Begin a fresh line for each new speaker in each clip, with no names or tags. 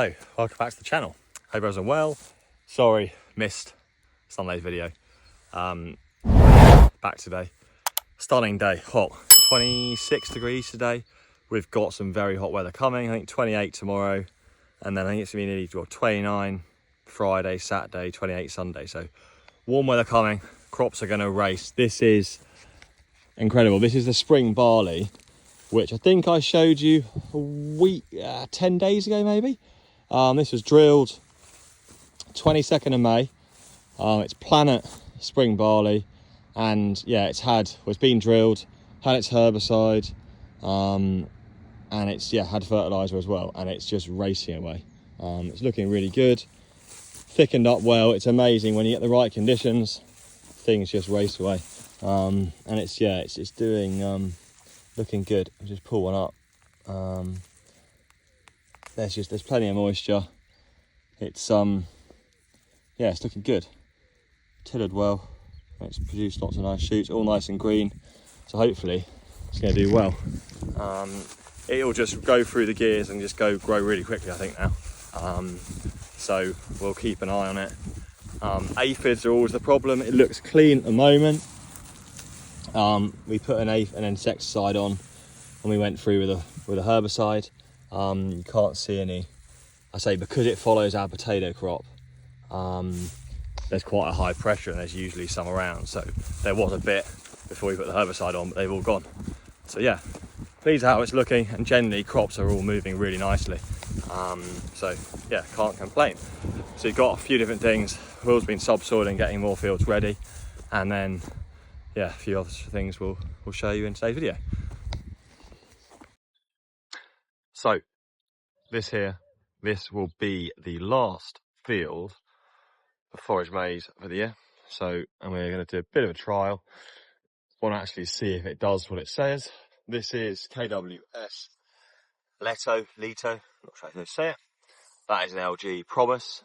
Hello, welcome back to the channel. Hope everyone's well. Sorry, missed Sunday's video. Back today. Stunning day, hot. 26 degrees today. We've got some very hot weather coming. I think 28 tomorrow, and then I think it's gonna be nearly 29 Friday, Saturday, 28 Sunday. So warm weather coming. Crops are gonna race. This is incredible. This is the spring barley, which I think I showed you a week, 10 days ago maybe. This was drilled 22nd of May. It's Planet Spring Barley, and yeah, it's been drilled, had its herbicide, and it's had fertilizer as well, and it's just racing away. It's looking really good, thickened up well. It's amazing when you get the right conditions, things just race away. And it's doing looking good. I'll just pull one up. There's plenty of moisture. It's it's looking good. Tilled well. It's produced lots of nice shoots, all nice and green. So hopefully it's going to do well. It'll just go through the gears and just grow really quickly, I think now. So we'll keep an eye on it. Aphids are always the problem. It looks clean at the moment. We put an insecticide on when we went through with a herbicide. You can't see any. I say because it follows our potato crop, there's quite a high pressure and there's usually some around. So there was a bit before we put the herbicide on, but they've all gone. So yeah, pleased how it's looking, and generally crops are all moving really nicely. So yeah, can't complain. So you've got a few different things. Will's been subsoiling, getting more fields ready, and then yeah, a few other things we'll show you in today's video. So this will be the last field of forage maize for the year. So, and we're going to do a bit of a trial. Want to actually see if it does what it says. This is KWS Leto, not sure how to say it. That is an LG Promise.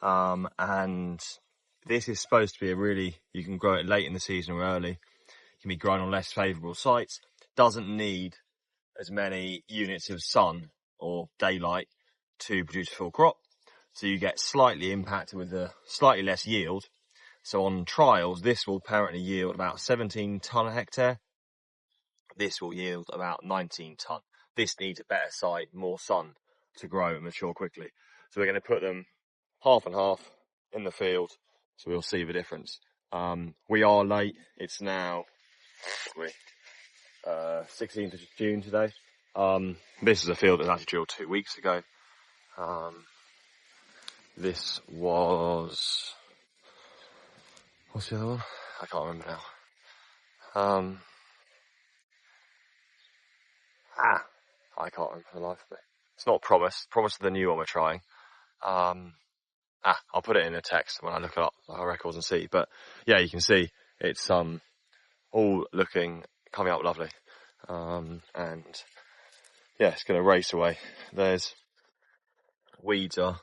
And this is supposed to be you can grow it late in the season or early. It can be grown on less favourable sites. Doesn't need as many units of sun or daylight to produce a full crop. So you get slightly impacted with a slightly less yield. So on trials, this will apparently yield about 17 tonne a hectare. This will yield about 19 tonne. This needs a better site, more sun to grow and mature quickly. So we're going to put them half and half in the field. So we'll see the difference. We are late. It's now 16th of June today. This is a field that was actually drilled 2 weeks ago. This was... what's the other one? I can't remember now. I can't remember for the life of me. It's not Promise. Promise is the new one we're trying. I'll put it in a text when I look up our records and see. But yeah, you can see it's all coming up lovely. And yeah, it's going to race away. There's weeds are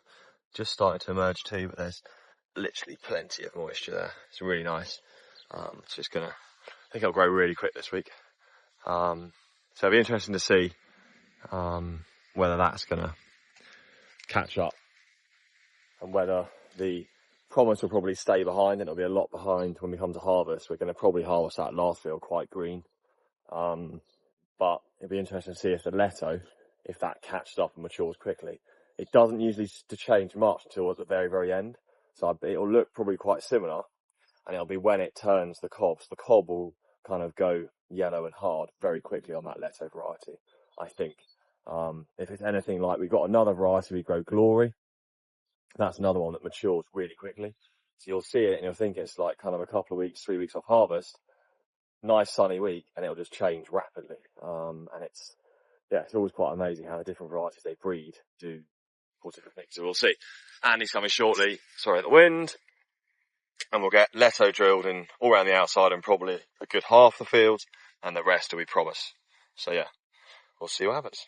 just starting to emerge too, but there's literally plenty of moisture there. It's really nice. It's just I think it'll grow really quick this week. So it'll be interesting to see whether that's going to catch up, and whether the Promise will probably stay behind, and it'll be a lot behind when we come to harvest. We're going to probably harvest that last field quite green. But it'll be interesting to see if the Leto, if that catches up and matures quickly. It doesn't usually change much until at the very, very end. So it'll look probably quite similar, and it'll be when it turns the cob. So the cob will kind of go yellow and hard very quickly on that Leto variety, I think. If it's anything like, we've got another variety we grow, Glory. That's another one that matures really quickly. So you'll see it and you'll think it's like kind of a couple of weeks, 3 weeks off harvest. Nice sunny week, and it'll just change rapidly. And it's always quite amazing how the different varieties they breed do all different things. So we'll see. Andy's coming shortly. Sorry, the wind. And we'll get Leto drilled in all around the outside and probably a good half the field, and the rest will be Promise. So yeah, we'll see what happens.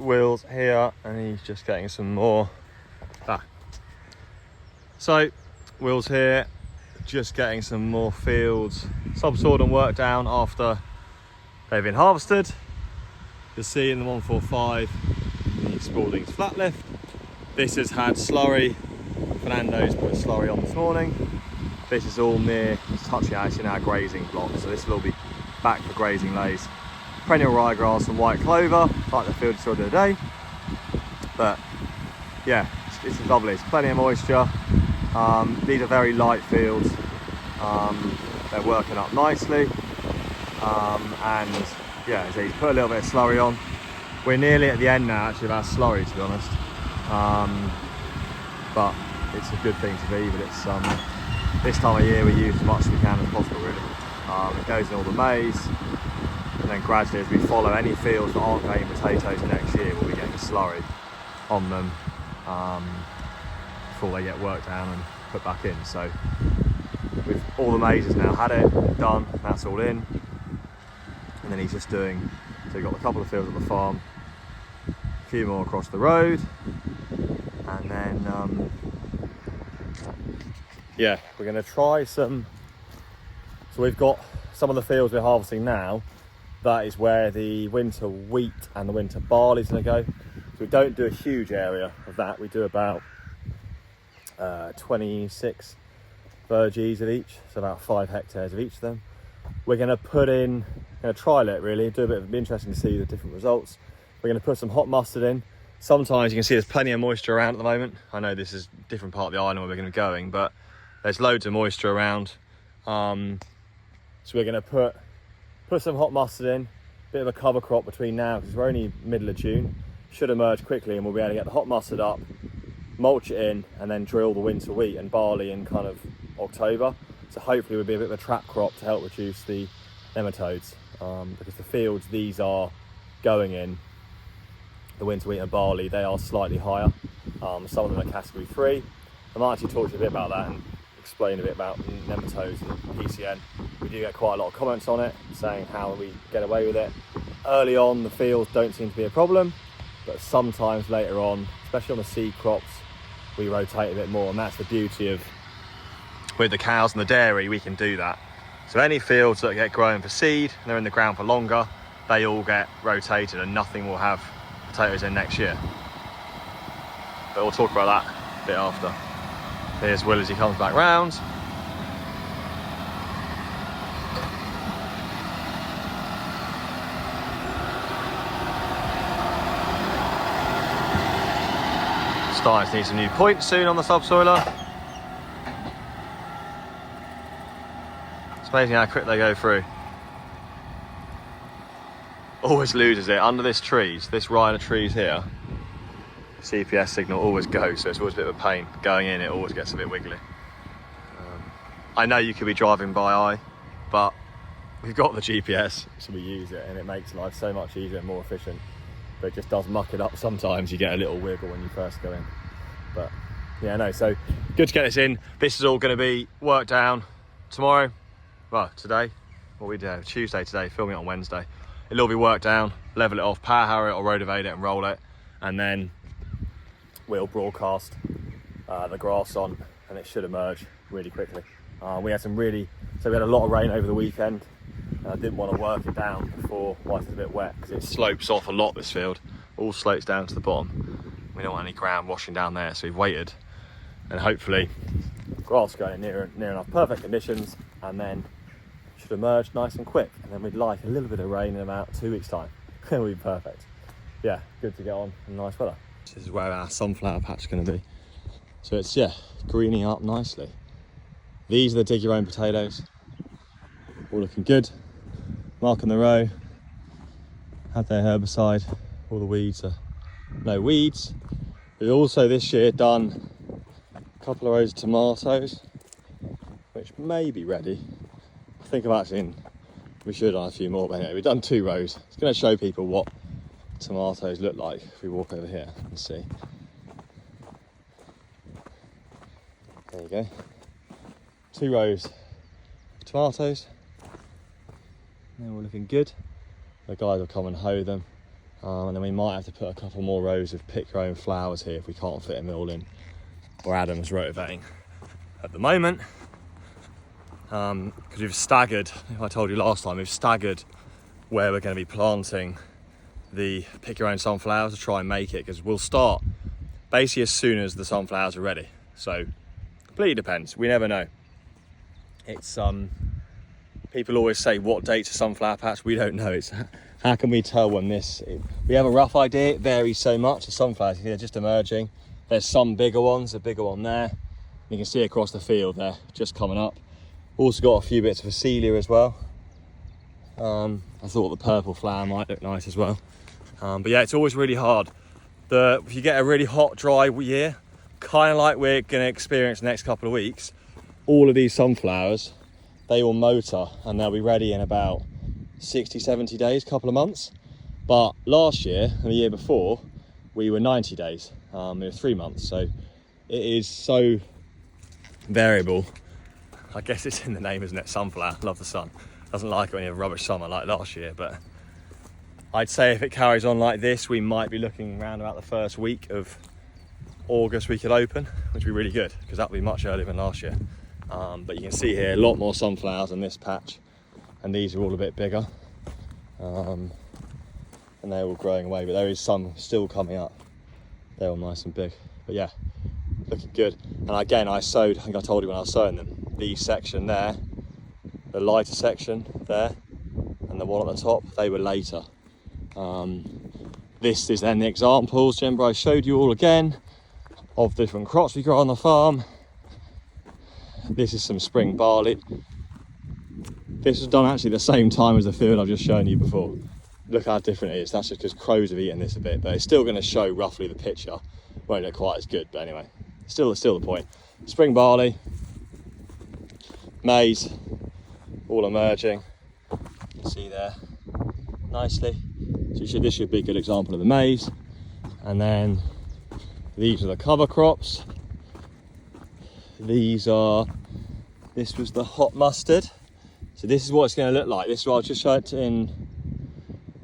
Will's here and he's just getting some more. So Will's here, just getting some more fields subsoiled and worked down after they've been harvested. You'll see in the 145 the Spalding's flat lift. This has had slurry. Fernando's put slurry on this morning. This is all near touching out in our grazing block, so this will all be back for grazing lays. Perennial ryegrass and white clover, like the field you saw the other day. But yeah, it's lovely. It's plenty of moisture. These are very light fields. They're working up nicely. And yeah, so he's put a little bit of slurry on. We're nearly at the end now, actually, of our slurry, to be honest. But it's a good thing to be. But it's this time of year we use as much as we can as possible, really. It goes in all the maize, and then gradually, as we follow any fields that aren't growing potatoes next year, we'll be getting slurry on them before they get worked down and put back in. So with all the maize has now had it done, that's all in, and then he's just doing. So we've got a couple of fields on the farm, a few more across the road, and then yeah, we're going to try some. So we've got some of the fields we're harvesting now. That is where the winter wheat and the winter barley is going to go. So we don't do a huge area of that. We do about 26 verges of each, so about 5 hectares of each of them. We're going to put in, going to trial it really, do a bit of, it'll be interesting to see the different results. We're going to put some hot mustard in. Sometimes you can see there's plenty of moisture around at the moment. I know this is a different part of the island where we're going to be going, but there's loads of moisture around. So we're going to put some hot mustard in, bit of a cover crop between now, because we're only middle of June. Should emerge quickly and we'll be able to get the hot mustard up, mulch it in, and then drill the winter wheat and barley in kind of October. So hopefully we'll be a bit of a trap crop to help reduce the nematodes, because the fields these are going in, the winter wheat and barley, they are slightly higher. Some of them are category 3. I might actually talk to you a bit about that and explain a bit about nematodes and PCN. We do get quite a lot of comments on it, saying how we get away with it. Early on, the fields don't seem to be a problem, but sometimes later on, especially on the seed crops, we rotate a bit more, and that's the beauty of, with the cows and the dairy, we can do that. So any fields that get grown for seed, and they're in the ground for longer, they all get rotated and nothing will have potatoes in next year. But we'll talk about that a bit after. Here's Will as he comes back round. Starting to need some new points soon on the subsoiler. It's amazing how quick they go through. Always loses it under this trees, this rider trees here. CPS signal always goes, so it's always a bit of a pain. Going in, it always gets a bit wiggly. I know you could be driving by eye, but we've got the GPS, so we use it, and it makes life so much easier and more efficient. But it just does muck it up sometimes. You get a little wiggle when you first go in. But yeah, no, so good to get this in. This is all going to be worked down tomorrow. Well, today. What we do, Tuesday today, filming it on Wednesday. It'll all be worked down, level it off, power harrow it or rotovate it and roll it. And then we'll broadcast the grass on, and it should emerge really quickly. We had we had a lot of rain over the weekend, and I didn't want to work it down before life was a bit wet, because it slopes off a lot, this field. All slopes down to the bottom. We don't want any ground washing down there, so we've waited, and hopefully grass going in near enough perfect conditions, and then should emerge nice and quick. And then we'd like a little bit of rain in about 2 weeks time. It'll be perfect. Yeah, good to get on in nice weather. This is where our sunflower patch is going to be. So it's, yeah, greening up nicely. These are the dig your own potatoes. All looking good. Marking the row. Had their herbicide. All the weeds are no weeds. We've also this year done a couple of rows of tomatoes, which may be ready. I think we should have done a few more, but anyway, we've done 2 rows. It's going to show people what tomatoes look like if we walk over here and see. There you go. 2 rows of tomatoes. They're all looking good. The guys will come and hoe them And then we might have to put a couple more rows of pick your own flowers here if we can't fit them all in where Adam's rotivating at the moment. Because we've staggered, I told you last time, we've staggered where we're going to be planting the pick your own sunflowers to try and make it, because we'll start basically as soon as the sunflowers are ready. So completely depends, we never know. It's people always say, what date's a sunflower patch? We don't know. It's how can we tell when we have a rough idea. It varies so much. The sunflowers, they're just emerging. There's some bigger ones, a bigger one there. You can see across the field they're just coming up. Also got a few bits of Phacelia as well. I thought the purple flower might look nice as well. But yeah, it's always really hard. If you get a really hot, dry year, kind of like we're going to experience the next couple of weeks, all of these sunflowers, they will motor and they'll be ready in about 60, 70 days, couple of months. But last year and the year before, we were 90 days, it was 3 months. So it is so variable. I guess it's in the name, isn't it? Sunflower, love the sun. Doesn't like it when you have a rubbish summer like last year, but I'd say if it carries on like this, we might be looking around about the first week of August we could open, which would be really good because that'll be much earlier than last year. But you can see here a lot more sunflowers in this patch, and these are all a bit bigger, and they're all growing away, but there is some still coming up. They're all nice and big, but yeah, looking good. And again, I sowed, I think I told you when I was sowing them, the section there, the lighter section there, and the one at the top, they were later. This is then the examples, remember I showed you all again of different crops we grow on the farm. This is some spring barley. This was done actually the same time as the field I've just shown you before. Look how different it is. That's just because crows have eaten this a bit, but it's still going to show roughly the picture. Won't look quite as good, but anyway, still the point. Spring barley, maize, all emerging. You can see there nicely. So this should be a good example of the maize. And then these are the cover crops. This was the hot mustard. So this is what it's going to look like. This is what I've just shown in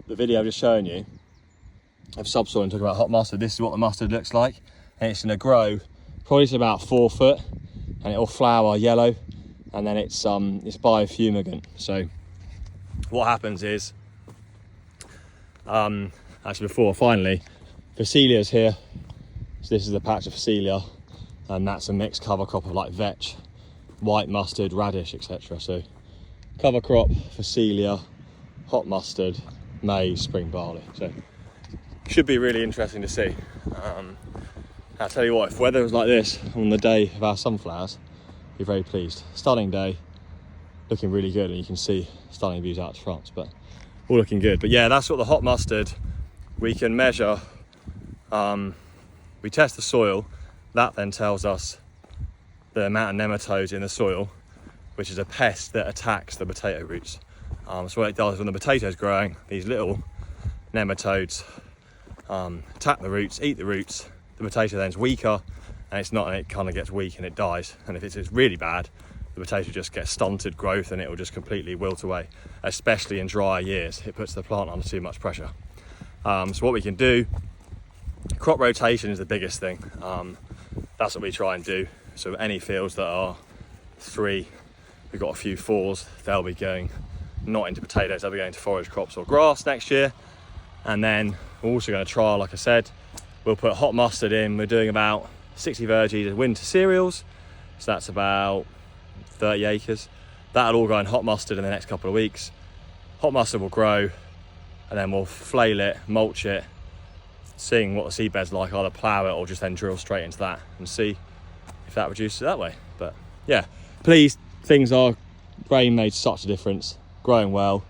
the video I've just shown you of subsoiling, talking about hot mustard. This is what the mustard looks like, and it's going to grow probably to about 4 foot, and it'll flower yellow, and then it's biofumigant. So what happens is, actually before finally, Phacelia's here. So this is the patch of Phacelia, and that's a mixed cover crop of like vetch, white mustard, radish, etc. So cover crop, Phacelia, hot mustard, maize, spring barley. So should be really interesting to see. I'll tell you what, if weather was like this on the day of our sunflowers, I'd be very pleased. Stunning day, looking really good, and you can see stunning views out to France, but all looking good. But yeah, that's what the hot mustard, we can measure, we test the soil, that then tells us the amount of nematodes in the soil, which is a pest that attacks the potato roots. So what it does when the potato's growing, these little nematodes attack the roots, eat the roots. The potato then's weaker, and it kind of gets weak and it dies. And if it's really bad, the potato just gets stunted growth and it will just completely wilt away, especially in drier years. It puts the plant under too much pressure. So what we can do, crop rotation is the biggest thing. That's what we try and do. So any fields that are 3, we've got a few 4s, they'll be going not into potatoes, they'll be going to forage crops or grass next year. And then we're also going to try, like I said, we'll put hot mustard in. We're doing about 60 verges of winter cereals, so that's about 30 acres. That'll all go in hot mustard in the next couple of weeks. Hot mustard will grow, and then we'll flail it, mulch it, seeing what the seedbed's like, either plough it or just then drill straight into that and see if that reduces it that way. But yeah, please, rain made such a difference, growing well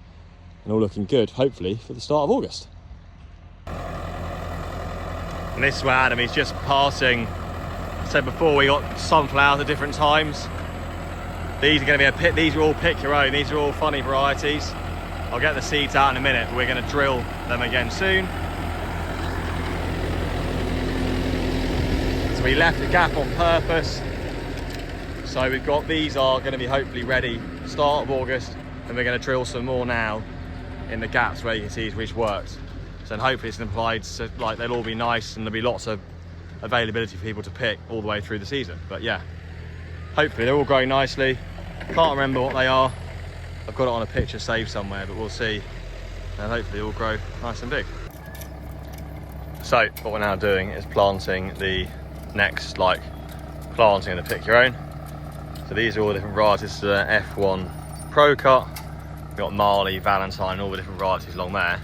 and all looking good, hopefully for the start of August. And this is where Adam is just passing. I said before, we got sunflowers at different times. These are going to be these are all pick your own, these are all funny varieties. I'll get the seeds out in a minute, but we're going to drill them again soon. So we left a gap on purpose. So we've got, these are going to be hopefully ready start of August, and we're going to drill some more now in the gaps where you can see it's worked. So then hopefully it's implied, so like they'll all be nice and there'll be lots of availability for people to pick all the way through the season. But yeah, hopefully they're all growing nicely. Can't remember what they are. I've got it on a picture saved somewhere, but we'll see. And hopefully all grow nice and big. So what we're now doing is planting the next planting of the pick your own. So these are all the different varieties. The F1 Pro Cut. We've got Marley, Valentine, all the different varieties along there.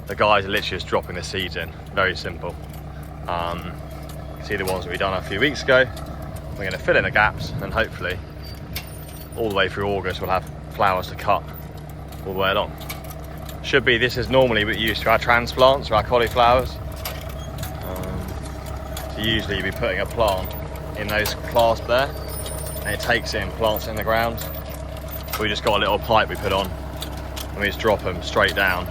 The guys are literally just dropping the seeds in. Very simple. You can see the ones that we done a few weeks ago. We're going to fill in the gaps and hopefully all the way through August we'll have flowers to cut all the way along. This is normally what we use for our transplants or our cauliflowers. So usually you'd be putting a plant in those clasps there and it takes it and plants it in the ground. We just got a little pipe we put on and we just drop them straight down.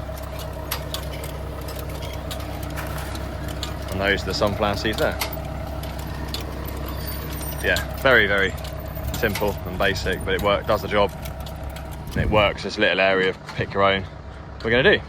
And those are the sunflower seeds there. Yeah, very, very simple and basic, but it does the job. And it works this little area of pick your own we're going to do.